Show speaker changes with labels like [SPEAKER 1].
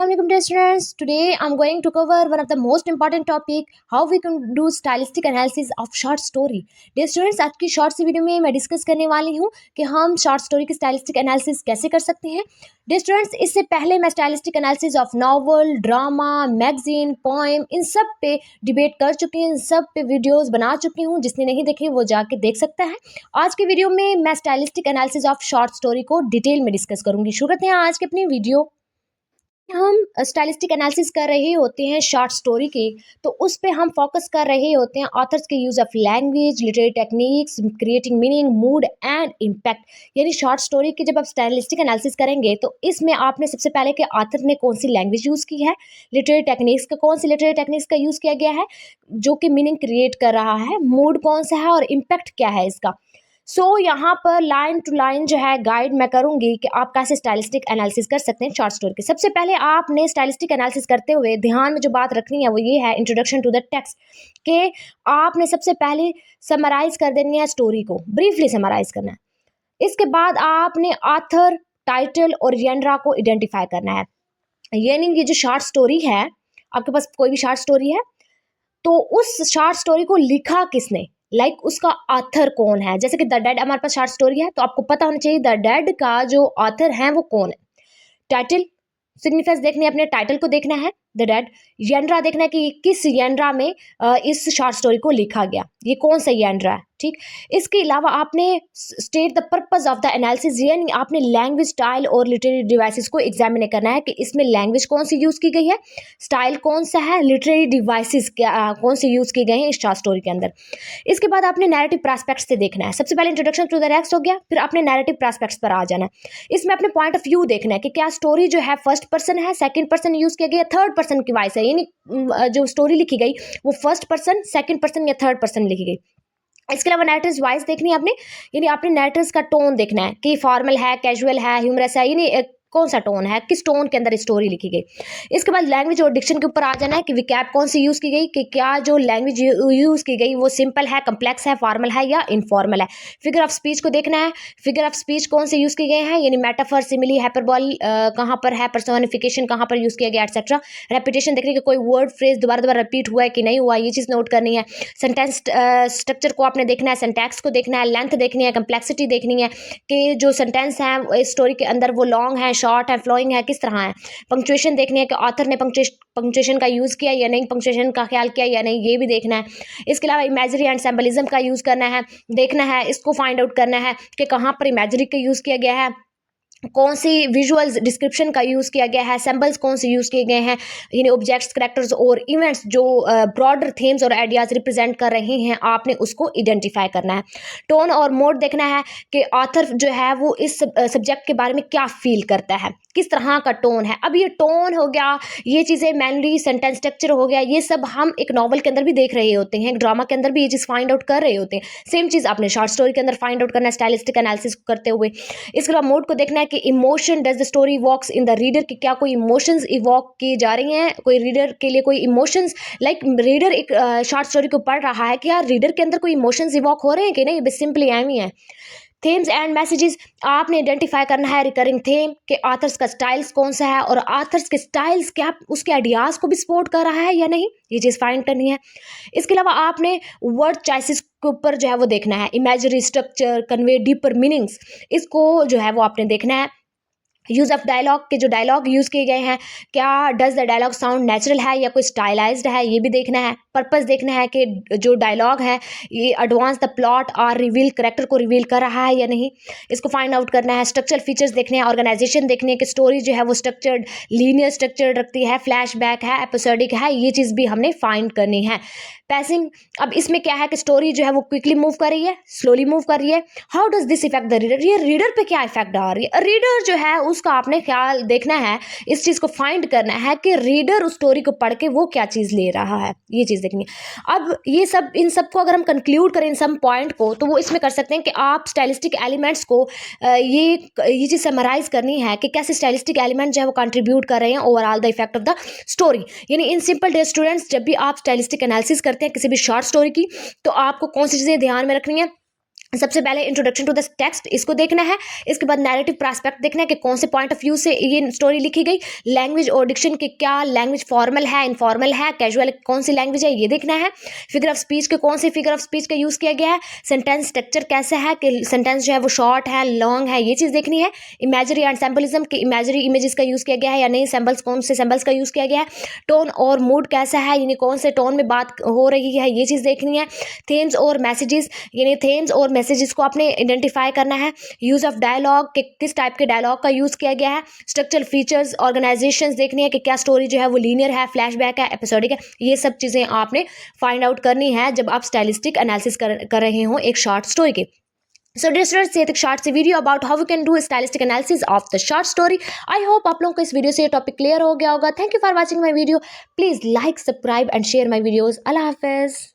[SPEAKER 1] Welcome dear students. Today I'm going to cover one of the most important topic, how we can do stylistic analysis of short story. Dear students, आज की short सी video में मैं discuss करने वाली हूँ कि हम शॉर्ट स्टोरी की स्टाइलिस्टिक एनालिसिस कैसे कर सकते हैं. डियर स्टूडेंट्स, इससे पहले मैं stylistic analysis of novel, drama, magazine, poem in सब पे डिबेट कर चुकी हूँ, इन सब पे वीडियोस बना चुकी हूँ. जिसने नहीं देखे वो जाके देख सकता है. आज की वीडियो में मैं stylistic analysis of short story को डिटेल में डिस्कस करूंगी. शुरू करते हैं आज की अपनी वीडियो. हम स्टाइलिस्टिक एनालिसिस कर रहे होते हैं शॉर्ट स्टोरी की, तो उस पे हम फोकस कर रहे होते हैं ऑथर्स के use of language, literary techniques, creating meaning, mood and impact. यानी शॉर्ट स्टोरी की जब आप स्टाइलिस्टिक एनालिसिस करेंगे तो इसमें आपने सबसे पहले कि ऑथर ने कौन सी लैंग्वेज यूज़ की है, लिटरेरी टेक्निक्स का कौन सी लिटरेरी टेक्निक्स का यूज़ किया गया है जो कि मीनिंग क्रिएट कर रहा है, मूड कौन सा है और इम्पैक्ट क्या है इसका. यहाँ पर लाइन टू लाइन जो है गाइड मैं करूंगी कि आप कैसे स्टाइलिस्टिक एनालिसिस कर सकते हैं शॉर्ट स्टोरी के. सबसे पहले आपने स्टाइलिस्टिक एनालिसिस करते हुए ध्यान में जो बात रखनी है वो ये है, इंट्रोडक्शन टू द टेक्स्ट, कि आपने सबसे पहले समराइज कर देनी है स्टोरी को, ब्रीफली समराइज करना है. इसके बाद आपने ऑथर, टाइटल और जेनरा को आइडेंटिफाई करना है. यानी ये जो शॉर्ट स्टोरी है, आपके पास कोई भी शॉर्ट स्टोरी है तो उस शॉर्ट स्टोरी को लिखा किसने, उसका ऑथर कौन है. जैसे कि द डेड हमारे पास शॉर्ट स्टोरी है तो आपको पता होना चाहिए द डेड का जो ऑथर है वो कौन है. टाइटल सिग्निफिकेंस देखनी है, अपने टाइटल को देखना है. द डेड जेनरा देखना है कि किस जेनरा में इस शॉर्ट स्टोरी को लिखा गया, ये कौन सा जेनरा है. ठीक. इसके अलावा आपने state the purpose of the analysis, यानी आपने लैंग्वेज, स्टाइल और लिटरेरी डिवाइसेस को एग्जामिन करना है कि इसमें लैंग्वेज कौन सी यूज़ की गई है, स्टाइल कौन सा है, लिटरेरी डिवाइसेस कौन से यूज़ किए गए हैं इस शॉर्ट स्टोरी के अंदर. इसके बाद आपने नैरेटिव प्रॉस्पेक्ट्स से देखना है. सबसे पहले इंट्रोडक्शन टू द टेक्स्ट हो गया, फिर आपने नैरेटिव प्रॉस्पेक्ट्स पर आ जाना है. इसमें अपने पॉइंट ऑफ व्यू देखना है कि क्या स्टोरी जो है फर्स्ट पर्सन है, सेकंड पर्सन यूज़ किया गया, थर्ड पर्सन की वॉइस है, यानी जो स्टोरी लिखी गई वो फर्स्ट पर्सन, सेकंड पर्सन या थर्ड पर्सन लिखी गई. इसके अलावा नैरेटिव्स वॉइस देखनी है आपने, यानी आपने नैरेटिव्स का टोन देखना है कि फॉर्मल है, कैजुअल है, ह्यूमरस है, यानी कौन सा टोन है, किस टोन के अंदर स्टोरी लिखी गई. इसके बाद लैंग्वेज और डिक्शन के ऊपर आ जाना है कि विकैप कौन सी यूज़ की गई, कि क्या जो लैंग्वेज यूज़ की गई वो सिंपल है, कम्प्लेक्स है, फॉर्मल है या इनफॉर्मल है. फिगर ऑफ स्पीच को देखना है, फिगर ऑफ स्पीच कौन से यूज़ किए गए हैं, यानी मेटाफर, सिमिली, हाइपरबोल कहाँ पर है, पर्सोनिफिकेशन कहाँ पर यूज़ किया गया, एक्सेट्रा. रेपिटेशन देखने के कोई वर्ड फ्रेज दोबारा दोबारा रिपीट हुआ है कि नहीं हुआ, ये चीज़ नोट करनी है. सेंटेंस स्ट्रक्चर को आपने देखना है, सिंटैक्स को देखना है, लेंथ देखनी है, कम्प्लेक्सिटी देखनी है कि जो सेंटेंस है इस स्टोरी के अंदर वो लॉन्ग है, शॉर्ट है, फ्लोइंग है, किस तरह है. पंक्चुएशन देखनी है कि ऑथर ने पंक्चुएशन का यूज़ किया या नहीं, पंक्चुएशन का ख्याल किया या नहीं, ये भी देखना है. इसके अलावा इमेजरी एंड सिंबलिज्म का यूज़ करना है, देखना है, इसको फाइंड आउट करना है कि कहाँ पर इमेजरी का यूज़ किया गया है, कौन सी विजुअल्स डिस्क्रिप्शन का यूज़ किया गया है, सिंबल्स कौन से यूज़ किए गए हैं, यानी ऑब्जेक्ट्स, कैरेक्टर्स और इवेंट्स जो ब्रॉडर थीम्स और आइडियाज़ रिप्रेजेंट कर रहे हैं, आपने उसको आइडेंटिफाई करना है. टोन और मोड देखना है कि ऑथर जो है वो इस सब्जेक्ट के बारे में क्या फील करता है, किस तरह का टोन है. अब ये टोन हो गया, ये चीज़ें मैनली, सेंटेंस स्ट्रक्चर हो गया, ये सब हम एक नॉवल के अंदर भी देख रहे होते हैं, एक ड्रामा के अंदर भी ये चीज़ फाइंड आउट कर रहे होते हैं. सेम चीज़ आपने शॉर्ट स्टोरी के अंदर फाइंड आउट करना है स्टाइलिस्टिक एनालिसिस करते हुए. इसके अलावा मोड को देखना है कि emotion does the story walks in the reader, कि क्या कोई इमोशंस इवॉक की जा रही हैं, कोई रीडर के लिए कोई इमोशंस, रीडर एक शॉर्ट स्टोरी को पढ़ रहा है कि यार रीडर के अंदर कोई इमोशंस इवॉक हो रहे हैं कि नहीं, बस सिंपली एम ही है. थीम्स एंड मैसेजेस आपने आइडेंटिफाई करना है, रिकरिंग थीम के ऑथर्स का स्टाइल्स कौन सा है और ऑथर्स के स्टाइल्स क्या उसके आइडियाज़ को भी सपोर्ट कर रहा है या नहीं, ये चीज़ फाइंड करनी है. इसके अलावा आपने वर्ड चॉइसेस के ऊपर जो है वो देखना है, imagery structure, convey deeper meanings, इसको जो है वो आपने देखना है. यूज़ ऑफ डायलॉग के जो डायलॉग यूज़ किए गए हैं, क्या does the dialogue sound natural है या कोई स्टाइलाइज्ड है, ये भी देखना है. पर्पस देखना है कि जो डायलॉग है ये एडवांस द प्लॉट और रिवील करेक्टर को रिवील कर रहा है या नहीं, इसको फाइंड आउट करना है. स्ट्रक्चरल फीचर्स देखने हैं, ऑर्गेनाइजेशन देखने हैं कि स्टोरी जो है वो स्ट्रक्चर्ड, लीनियर स्ट्रक्चर रखती है, फ्लैशबैक है, एपिसोडिक है, ये चीज़ भी हमने फाइंड करनी है. पैसिंग, अब इसमें क्या है कि स्टोरी जो है वो क्विकली मूव कर रही है, स्लोली मूव कर रही है. How does this effect the reader, ये रीडर पे क्या इफेक्ट डाल रही है. रीडर जो है उसका आपने ख्याल देखना है, इस चीज़ को फाइंड करना है कि रीडर उस स्टोरी को पढ़ के वो क्या चीज़ ले रहा है, ये चीज़ देखनी है. अब ये सब, इन सब को अगर हम कंक्लूड करें इन सब पॉइंट को, तो वो इसमें कर सकते हैं कि आप स्टाइलिस्टिक एलिमेंट्स को ये चीज़ समराइज करनी है कि कैसे स्टाइलिस्टिक एलिमेंट जो है वो कंट्रीब्यूट कर रहे हैं overall the effect of the story. यानी इन सिंपल डे स्टूडेंट्स, जब भी आप स्टाइलिस्टिक एनालिसिस करते हैं किसी भी शॉर्ट स्टोरी की, तो आपको कौन सी चीज़ें ध्यान में रखनी है. सबसे पहले इंट्रोडक्शन टू द टेक्स्ट इसको देखना है। इसके बाद नैरेटिव प्रॉस्पेक्ट देखना है कि कौन से पॉइंट ऑफ व्यू से ये स्टोरी लिखी गई। लैंग्वेज और डिक्शन के क्या लैंग्वेज फॉर्मल है, इनफॉर्मल है, कैजुअल कौन सी लैंग्वेज है ये देखना है। फिगर ऑफ स्पीच के कौन से फिगर ऑफ स्पीच का यूज़ किया गया है। सेंटेंस स्ट्रक्चर कैसा है कि सेंटेंस जो है वो शॉर्ट है, लॉन्ग है, ये चीज़ देखनी है। इमेजरी एंड सैम्पलिज्म के इमेजरी इमेजेस का यूज़ किया गया है या नहीं, सैम्पल्स कौन से सैम्पल्स का यूज़ किया गया है। टोन और मूड कैसा है, यानी कौन से टोन में बात हो रही है, ये चीज़ देखनी है। थीम्स और मैसेजेस, यानी थीम्स और मैसेजेस को आपने आइडेंटिफाई करना है। यूज़ ऑफ डायलॉग कि किस टाइप के डायलॉग का यूज़ किया गया है। स्ट्रक्चरल फीचर्स ऑर्गेनाइजेशंस देखनी है कि क्या स्टोरी जो है वो लीनियर है, फ्लैशबैक है, एपिसोडिक है। ये सब चीज़ें आपने फाइंड आउट करनी है जब आप स्टाइलिस्टिक एनालिसिस कर रहे हो एक शॉर्ट स्टोरी के। So dear students, ये एक शॉर्ट सी video about how we can do stylistic analysis of the short story. I hope आप लोगों को इस वीडियो से ये टॉपिक क्लियर हो गया होगा। Thank you for watching my video. Please like, subscribe and share my videos. अल्लाह हाफिज़।